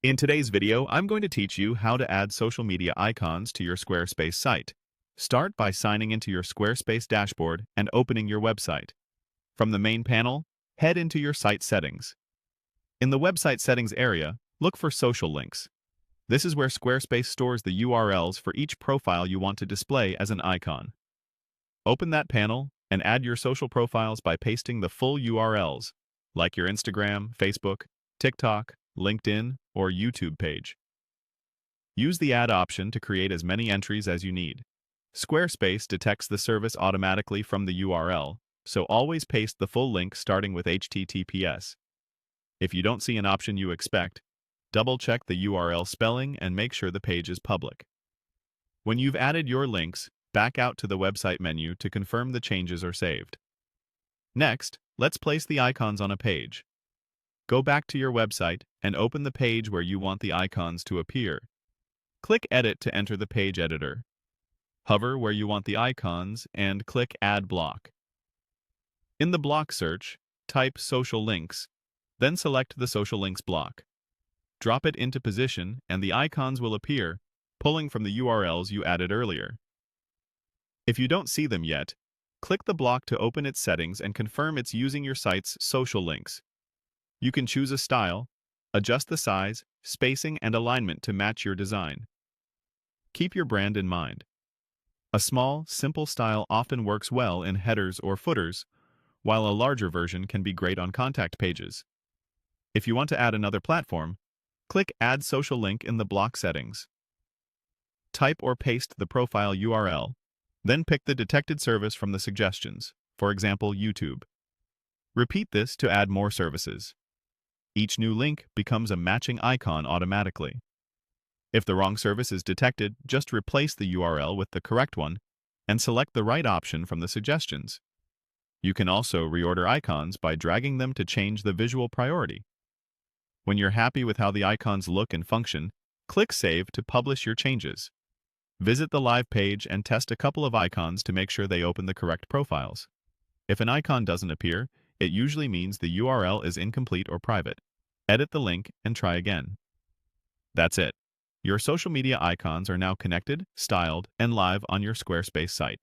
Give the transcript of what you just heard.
In today's video, I'm going to teach you how to add social media icons to your Squarespace site. Start by signing into your Squarespace dashboard and opening your website. From the main panel, head into your site settings. In the website settings area, look for social links. This is where Squarespace stores the URLs for each profile you want to display as an icon. Open that panel and add your social profiles by pasting the full URLs, like your Instagram, Facebook, TikTok, LinkedIn, or YouTube page. Use the Add option to create as many entries as you need. Squarespace detects the service automatically from the URL, so always paste the full link starting with HTTPS. If you don't see an option you expect, double-check the URL spelling and make sure the page is public. When you've added your links, back out to the website menu to confirm the changes are saved. Next, let's place the icons on a page. Go back to your website and open the page where you want the icons to appear. Click Edit to enter the page editor. Hover where you want the icons and click Add Block. In the block search, type Social Links, then select the Social Links block. Drop it into position and the icons will appear, pulling from the URLs you added earlier. If you don't see them yet, click the block to open its settings and confirm it's using your site's social links. You can choose a style, adjust the size, spacing, and alignment to match your design. Keep your brand in mind. A small, simple style often works well in headers or footers, while a larger version can be great on contact pages. If you want to add another platform, click Add Social Link in the block settings. Type or paste the profile URL, then pick the detected service from the suggestions, for example, YouTube. Repeat this to add more services. Each new link becomes a matching icon automatically. If the wrong service is detected, just replace the URL with the correct one and select the right option from the suggestions. You can also reorder icons by dragging them to change the visual priority. When you're happy with how the icons look and function, click Save to publish your changes. Visit the live page and test a couple of icons to make sure they open the correct profiles. If an icon doesn't appear, it usually means the URL is incomplete or private. Edit the link and try again. That's it. Your social media icons are now connected, styled, and live on your Squarespace site.